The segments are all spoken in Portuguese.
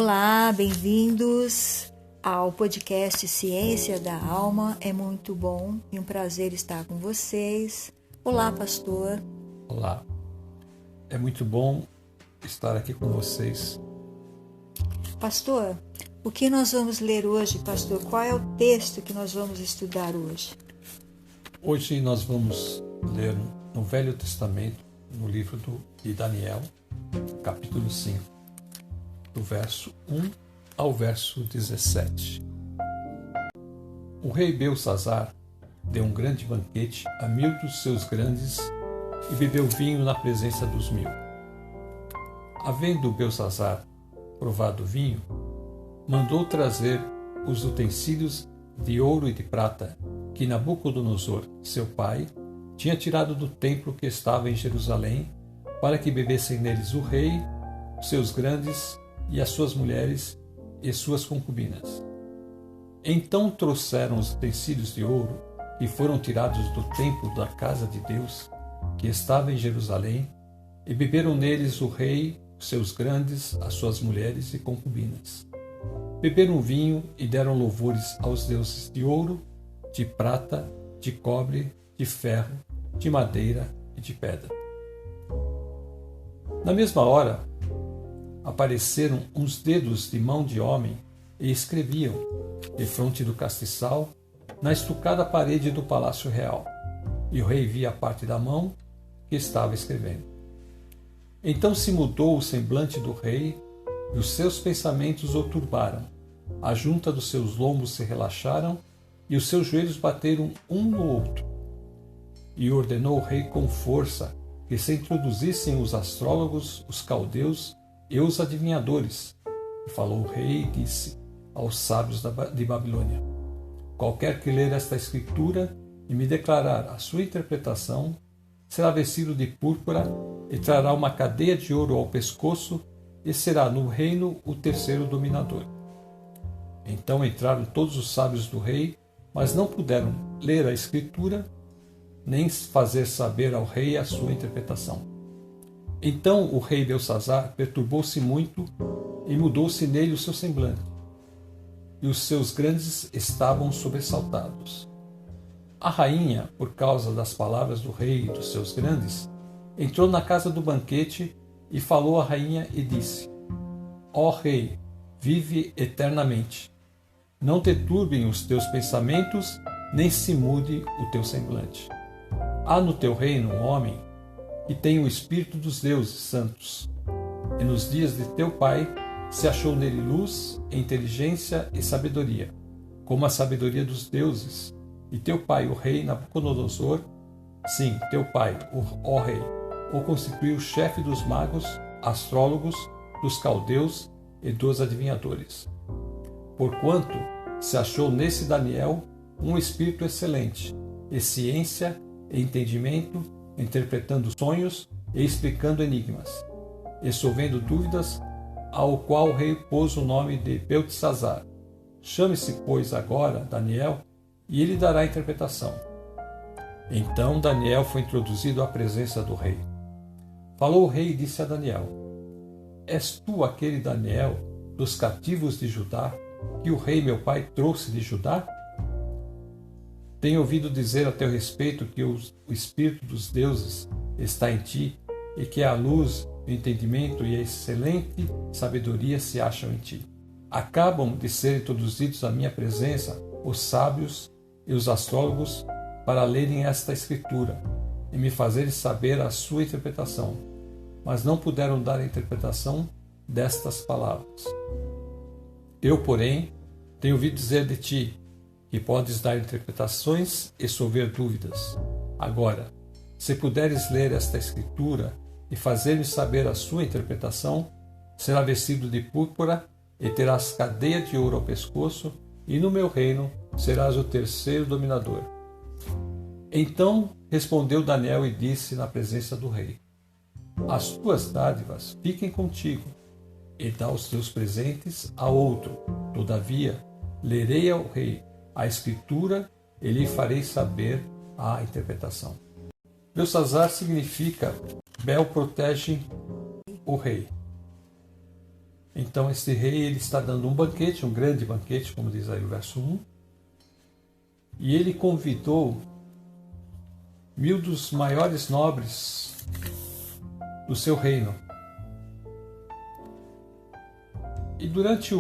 Olá, bem-vindos ao podcast Ciência da Alma. É muito bom e um prazer estar com vocês. Olá, pastor. Olá, é muito bom estar aqui com vocês. Pastor, o que nós vamos ler hoje, pastor? Qual é o texto que nós vamos estudar hoje? Hoje nós vamos ler no Velho Testamento, no livro de Daniel, capítulo 5, do verso 1 ao verso 17. O rei Beltsazar deu um grande banquete a 1000 dos seus grandes e bebeu vinho na presença dos 1000. Havendo Beltsazar provado o vinho, mandou trazer os utensílios de ouro e de prata que Nabucodonosor, seu pai, tinha tirado do templo que estava em Jerusalém, para que bebessem neles o rei, os seus grandes e as suas mulheres e suas concubinas. Então trouxeram os utensílios de ouro que foram tirados do templo da casa de Deus, que estava em Jerusalém, e beberam neles o rei, os seus grandes, as suas mulheres e concubinas. Beberam vinho e deram louvores aos deuses de ouro, de prata, de cobre, de ferro, de madeira e de pedra. Na mesma hora, apareceram uns dedos de mão de homem e escreviam, defronte do castiçal, na estucada parede do palácio real. E o rei via a parte da mão que estava escrevendo. Então se mudou o semblante do rei, e os seus pensamentos o turbaram. A junta dos seus lombos se relaxaram, e os seus joelhos bateram um no outro. E ordenou o rei com força que se introduzissem os astrólogos, os caldeus e os adivinhadores. E falou o rei e disse aos sábios de Babilônia: qualquer que ler esta escritura e me declarar a sua interpretação, será vestido de púrpura e trará uma cadeia de ouro ao pescoço e será no reino o terceiro dominador. Então entraram todos os sábios do rei, mas não puderam ler a escritura, nem fazer saber ao rei a sua interpretação. Então o rei Beltsazar perturbou-se muito e mudou-se nele o seu semblante, e os seus grandes estavam sobressaltados. A rainha, por causa das palavras do rei e dos seus grandes, entrou na casa do banquete e falou à rainha e disse: ó rei, vive eternamente. Não te turbem os teus pensamentos, nem se mude o teu semblante. Há no teu reino um homem que tem o espírito dos deuses santos, e nos dias de teu pai se achou nele luz, inteligência e sabedoria, como a sabedoria dos deuses. E teu pai, o rei Nabucodonosor, sim, teu pai, ó rei, o constituiu chefe dos magos, astrólogos, dos caldeus e dos adivinhadores. Porquanto se achou nesse Daniel um espírito excelente, e ciência e entendimento, interpretando sonhos e explicando enigmas, e solvendo dúvidas, ao qual o rei pôs o nome de Beltsazar. Chame-se, pois, agora Daniel, e ele dará a interpretação. Então Daniel foi introduzido à presença do rei. Falou o rei e disse a Daniel: és tu aquele Daniel dos cativos de Judá, que o rei meu pai trouxe de Judá? Tenho ouvido dizer a teu respeito que o espírito dos deuses está em ti, e que a luz, o entendimento e a excelente sabedoria se acham em ti. Acabam de ser introduzidos à minha presença os sábios e os astrólogos para lerem esta escritura e me fazerem saber a sua interpretação, mas não puderam dar a interpretação destas palavras. Eu, porém, tenho ouvido dizer de ti que podes dar interpretações e solver dúvidas. Agora, se puderes ler esta escritura e fazer-me saber a sua interpretação, será vestido de púrpura e terás cadeia de ouro ao pescoço, e no meu reino serás o terceiro dominador. Então respondeu Daniel e disse na presença do rei: as tuas dádivas fiquem contigo, e dá os teus presentes a outro. Todavia, lerei ao rei a escritura e lhe farei saber a interpretação. Beltsazar significa Bel protege o rei. Então esse rei ele está dando um banquete, um grande banquete, como diz aí o verso 1, e ele convidou 1000 dos maiores nobres do seu reino. E durante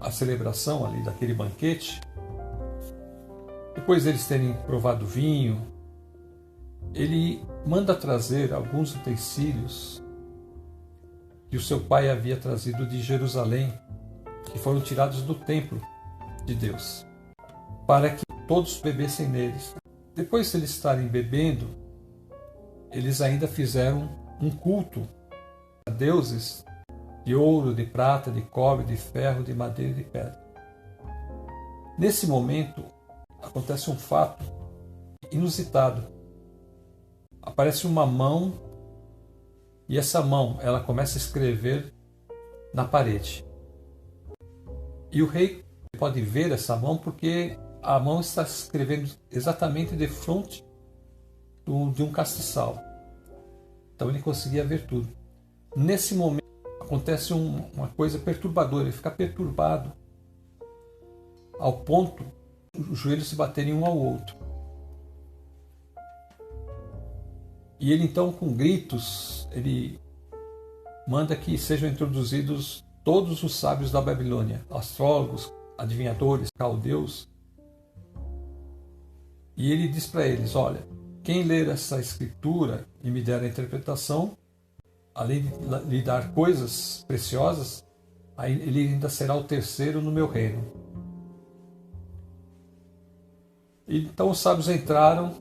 a celebração ali daquele banquete, depois deles terem provado o vinho, ele manda trazer alguns utensílios que o seu pai havia trazido de Jerusalém, que foram tirados do templo de Deus, para que todos bebessem neles. Depois de eles estarem bebendo, eles ainda fizeram um culto a deuses de ouro, de prata, de cobre, de ferro, de madeira e de pedra. Nesse momento, acontece um fato inusitado. Aparece uma mão e essa mão, ela começa a escrever na parede. E o rei pode ver essa mão porque a mão está escrevendo exatamente de frente de um castiçal. Então ele conseguia ver tudo. Nesse momento acontece uma coisa perturbadora, ele fica perturbado ao ponto de os joelhos se baterem um ao outro. E ele então, com gritos, ele manda que sejam introduzidos todos os sábios da Babilônia, astrólogos, adivinhadores, caldeus. E ele diz para eles, olha, quem ler essa escritura e me der a interpretação, além de lhe dar coisas preciosas, ele ainda será o terceiro no meu reino. Então os sábios entraram,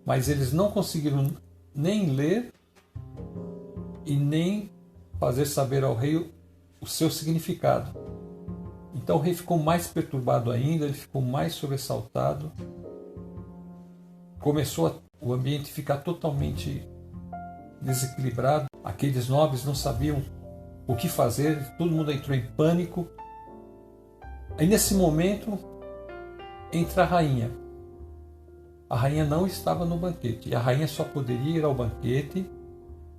mas eles não conseguiram nem ler e nem fazer saber ao rei o seu significado. Então o rei ficou mais perturbado ainda, ele ficou mais sobressaltado. Começou o ambiente a ficar totalmente desequilibrado. Aqueles nobres não sabiam o que fazer, todo mundo entrou em pânico. Aí nesse momento entra a rainha. A rainha não estava no banquete, e a rainha só poderia ir ao banquete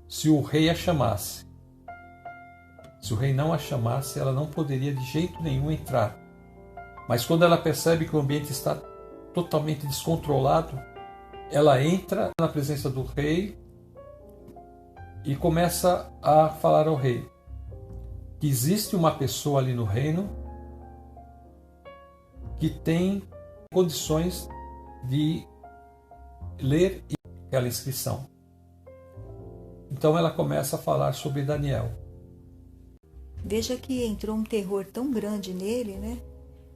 se o rei a chamasse. Se o rei não a chamasse, ela não poderia de jeito nenhum entrar. Mas quando ela percebe que o ambiente está totalmente descontrolado, ela entra na presença do rei e começa a falar ao rei que existe uma pessoa ali no reino que tem condições de ler aquela inscrição. Então ela começa a falar sobre Daniel. Veja que entrou um terror tão grande nele, né,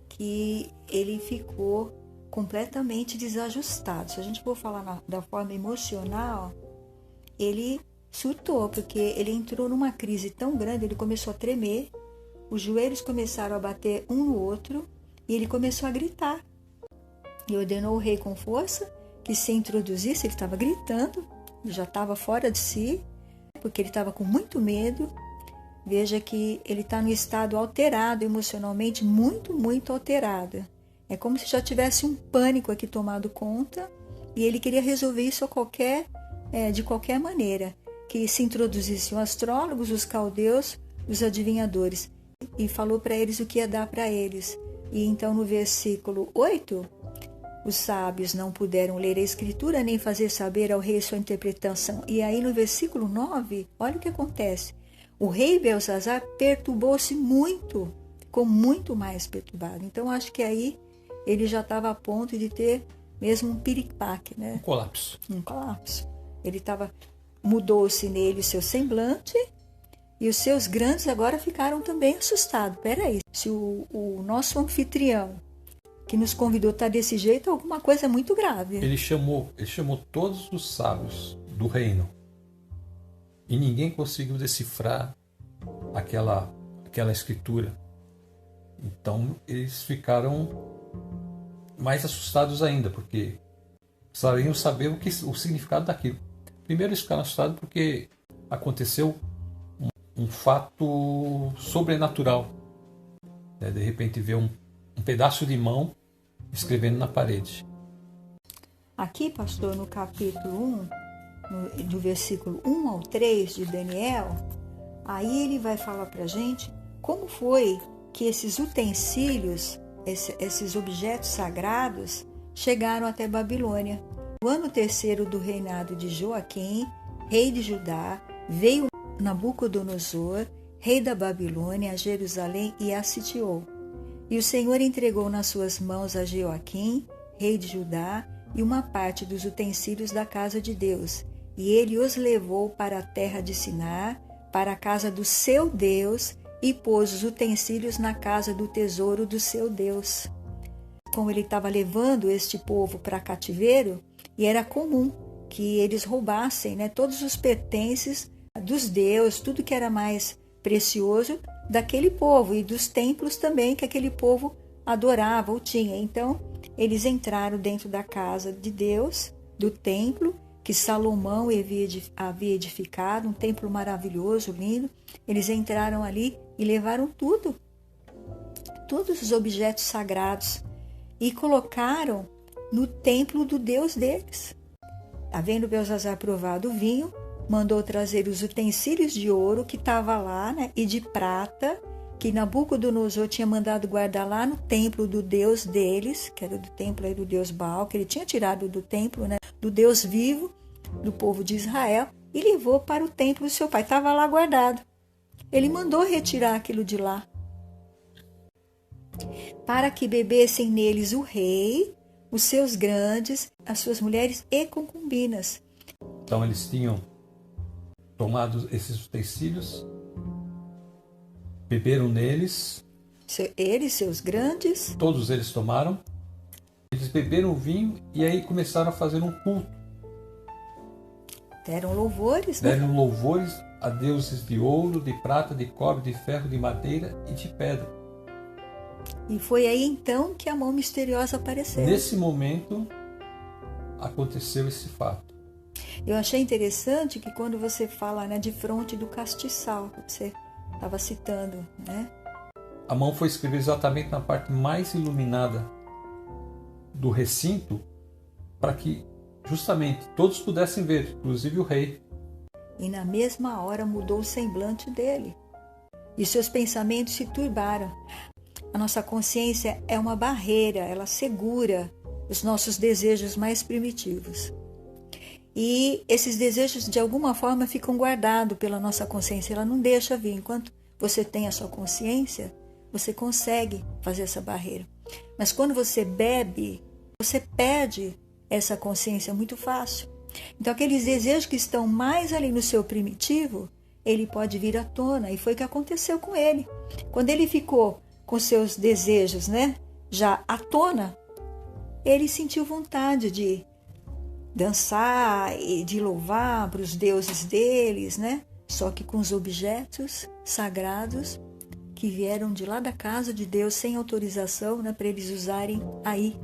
que ele ficou completamente desajustado. Se a gente for falar da forma emocional, ele surtou, porque ele entrou numa crise tão grande, ele começou a tremer, os joelhos começaram a bater um no outro e ele começou a gritar. E ordenou o rei com força que se introduzisse. Ele estava gritando, ele já estava fora de si, porque ele estava com muito medo. Veja que ele está no estado alterado emocionalmente, muito, muito alterado. É como se já tivesse um pânico aqui tomado conta e ele queria resolver isso de qualquer maneira. Que se introduzissem os astrólogos, os caldeus, os adivinhadores. E falou para eles o que ia dar para eles. E então no versículo 8, os sábios não puderam ler a escritura nem fazer saber ao rei sua interpretação. E aí no versículo 9, olha o que acontece. O rei Belsazar perturbou-se muito, ficou muito mais perturbado. Então acho que aí ele já estava a ponto de ter mesmo um piripaque, né? Um colapso. Um colapso. Ele mudou-se nele o seu semblante e os seus grandes agora ficaram também assustados. Peraí, se o nosso anfitrião que nos convidou está desse jeito, alguma coisa muito grave. Ele chamou todos os sábios do reino e ninguém conseguiu decifrar aquela escritura. Então eles ficaram mais assustados ainda, porque precisavam saber o significado daquilo. Primeiro eles ficaram assustados porque aconteceu um fato sobrenatural. De repente vê um pedaço de mão escrevendo na parede. Aqui, pastor, no capítulo 1, do versículo 1 ao 3 de Daniel, Aí ele vai falar para a gente como foi que esses utensílios, esses objetos sagrados, chegaram até Babilônia. No ano 3º do reinado de Joaquim, rei de Judá, veio Nabucodonosor, rei da Babilônia, a Jerusalém e a sitiou. E o Senhor entregou nas suas mãos a Joaquim, rei de Judá, e uma parte dos utensílios da casa de Deus. E ele os levou para a terra de Sinar, para a casa do seu Deus, e pôs os utensílios na casa do tesouro do seu Deus. Como ele estava levando este povo para cativeiro, e era comum que eles roubassem, né, todos os pertences dos deuses, tudo que era mais precioso daquele povo, e dos templos também que aquele povo adorava ou tinha. Então, eles entraram dentro da casa de Deus, do templo, que Salomão havia edificado, um templo maravilhoso, lindo. Eles entraram ali e levaram tudo, todos os objetos sagrados, e colocaram no templo do Deus deles. Havendo Belzazar provado o vinho, mandou trazer os utensílios de ouro que estava lá, né, e de prata, que Nabucodonosor tinha mandado guardar lá no templo do Deus deles, que era do templo aí do Deus Baal, que ele tinha tirado do templo, né, do Deus vivo, do povo de Israel, e levou para o templo do seu pai. Estava lá guardado. Ele mandou retirar aquilo de lá, para que bebessem neles o rei, os seus grandes, as suas mulheres e concubinas. Então eles tinham tomado esses utensílios, beberam neles. Eles, seus grandes. Todos eles tomaram. Eles beberam o vinho e aí começaram a fazer um culto. Deram louvores, né? Deram louvores a deuses de ouro, de prata, de cobre, de ferro, de madeira e de pedra. E foi aí então que a mão misteriosa apareceu. Nesse momento aconteceu esse fato. Eu achei interessante que quando você fala, né, de fronte do castiçal, que você estava citando, né? A mão foi escrevida exatamente na parte mais iluminada do recinto, para que justamente todos pudessem ver, inclusive o rei. E na mesma hora mudou o semblante dele. E seus pensamentos se turbaram. A nossa consciência é uma barreira, ela segura os nossos desejos mais primitivos. E esses desejos, de alguma forma, ficam guardados pela nossa consciência. Ela não deixa vir. Enquanto você tem a sua consciência, você consegue fazer essa barreira. Mas quando você bebe, você perde essa consciência muito fácil. Então, aqueles desejos que estão mais ali no seu primitivo, ele pode vir à tona. E foi o que aconteceu com ele. Quando ele ficou com seus desejos, né, já à tona, ele sentiu vontade de dançar e de louvar para os deuses deles, né? Só que com os objetos sagrados que vieram de lá da casa de Deus sem autorização, né, para eles usarem aí.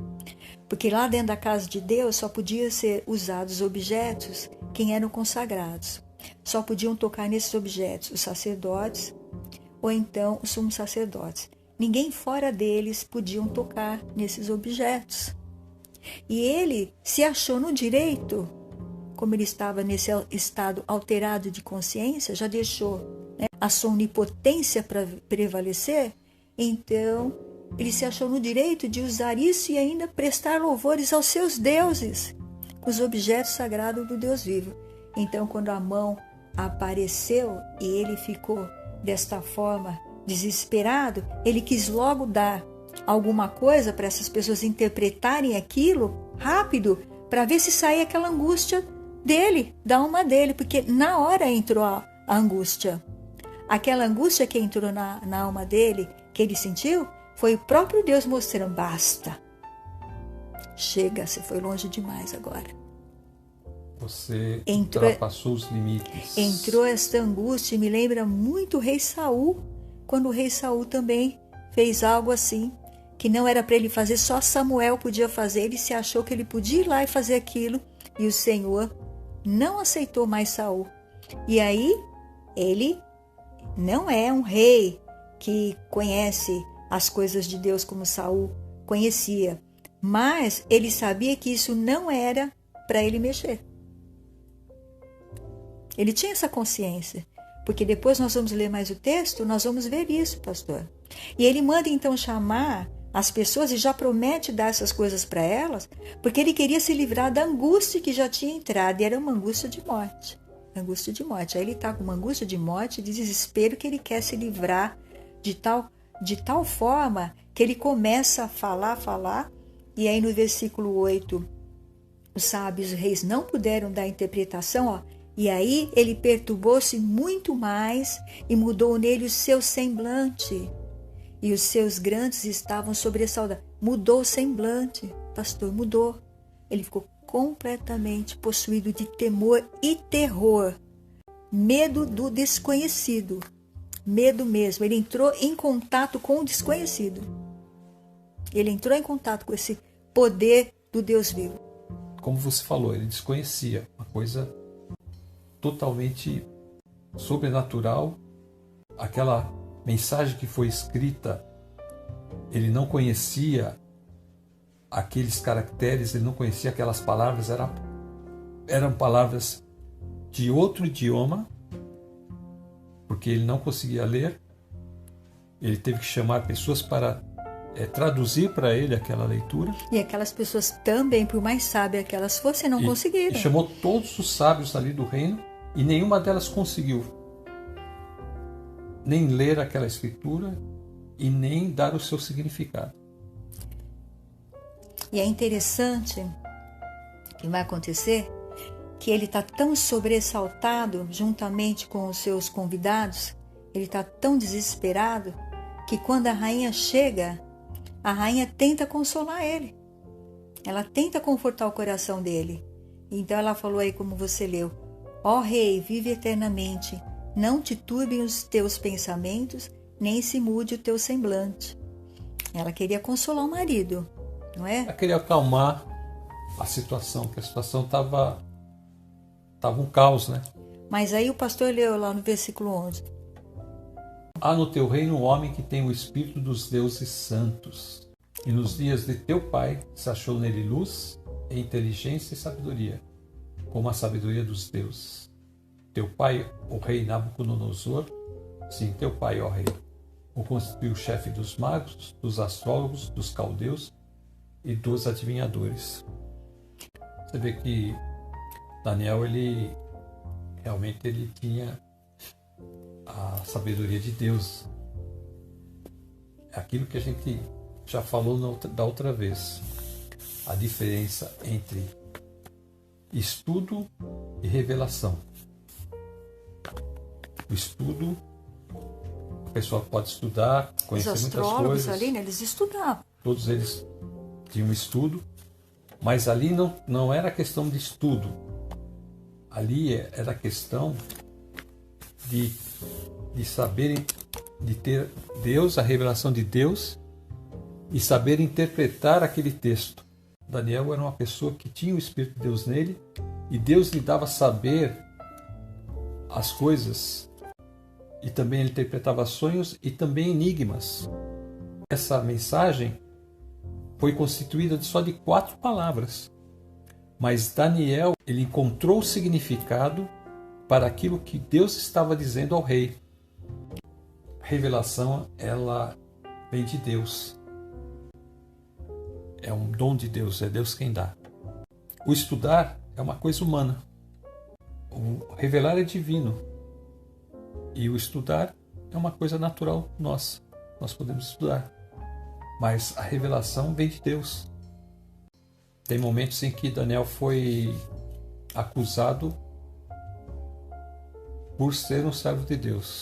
Porque lá dentro da casa de Deus só podia ser usados objetos quem eram consagrados. Só podiam tocar nesses objetos os sacerdotes ou então os sumos sacerdotes. Ninguém fora deles podiam tocar nesses objetos. E ele se achou no direito, como ele estava nesse estado alterado de consciência, já deixou, né, a sua onipotência para prevalecer, então ele se achou no direito de usar isso e ainda prestar louvores aos seus deuses, os objetos sagrados do Deus vivo. Então, quando a mão apareceu e ele ficou desta forma desesperado, ele quis logo dar alguma coisa para essas pessoas interpretarem aquilo rápido, para ver se saía aquela angústia dele, da alma dele, porque na hora entrou a angústia. Aquela angústia que entrou na alma dele, que ele sentiu, foi o próprio Deus mostrando: basta, chega, você foi longe demais agora. Você ultrapassou os limites. Entrou esta angústia e me lembra muito o rei Saul, quando o rei Saul também fez algo assim, que não era para ele fazer, só Samuel podia fazer. Ele se achou que ele podia ir lá e fazer aquilo, e o Senhor não aceitou mais Saul. E aí, ele não é um rei que conhece as coisas de Deus como Saul conhecia, mas ele sabia que isso não era para ele mexer. Ele tinha essa consciência. Porque depois nós vamos ler mais o texto, nós vamos ver isso, pastor. E ele manda então chamar as pessoas e já promete dar essas coisas para elas, porque ele queria se livrar da angústia que já tinha entrado, e era uma angústia de morte. Angústia de morte. Aí ele está com uma angústia de morte, de desespero, que ele quer se livrar de tal forma que ele começa a falar, e aí no versículo 8, os sábios reis não puderam dar interpretação, ó, e aí ele perturbou-se muito mais e mudou nele o seu semblante, e os seus grandes estavam sobressaltados. Mudou o semblante, pastor, mudou. Ele ficou completamente possuído de temor e terror, medo do desconhecido, medo mesmo. Ele entrou em contato com o desconhecido. Ele entrou em contato com esse poder do Deus vivo. Como você falou, ele desconhecia uma coisa totalmente sobrenatural. Aquela mensagem que foi escrita, ele não conhecia aqueles caracteres, ele não conhecia aquelas palavras, eram palavras de outro idioma, porque ele não conseguia ler. Ele teve que chamar pessoas para traduzir para ele aquela leitura. E aquelas pessoas também, por mais sábias que elas fossem, não conseguiram. E chamou todos os sábios ali do reino, e nenhuma delas conseguiu nem ler aquela escritura e nem dar o seu significado. E é interessante que vai acontecer que ele está tão sobressaltado juntamente com os seus convidados, ele está tão desesperado, que quando a rainha chega, a rainha tenta consolar ele. Ela tenta confortar o coração dele. Então ela falou aí, como você leu: ó rei, vive eternamente, não te turbem os teus pensamentos, nem se mude o teu semblante. Ela queria consolar o marido, não é? Ela queria acalmar a situação, porque a situação estava um caos, né? Mas aí o pastor leu lá no versículo 11. Há no teu reino um homem que tem o espírito dos deuses santos, e nos dias de teu pai se achou nele luz, e inteligência e sabedoria, como a sabedoria dos deuses. Teu pai, o rei Nabucodonosor, sim, teu pai, ó rei, o constituiu chefe dos magos, dos astrólogos, dos caldeus e dos adivinhadores. Você vê que Daniel, ele realmente tinha a sabedoria de Deus. É aquilo que a gente já falou da outra vez. A diferença entre estudo e revelação. O estudo, a pessoa pode estudar, conhecer muitas coisas. Os astrólogos ali, né, eles estudavam. Todos eles tinham estudo, mas ali não era questão de estudo. Ali era questão de saberem, de ter Deus, a revelação de Deus, e saber interpretar aquele texto. Daniel era uma pessoa que tinha o Espírito de Deus nele, e Deus lhe dava saber as coisas, e também ele interpretava sonhos e também enigmas. Essa mensagem foi constituída só de 4 palavras, mas Daniel, ele encontrou o significado para aquilo que Deus estava dizendo ao rei. A revelação, ela vem de Deus. É um dom de Deus, é Deus quem dá. O estudar é uma coisa humana. O revelar é divino. E o estudar é uma coisa natural nossa. Nós podemos estudar. Mas a revelação vem de Deus. Tem momentos em que Daniel foi acusado por ser um servo de Deus.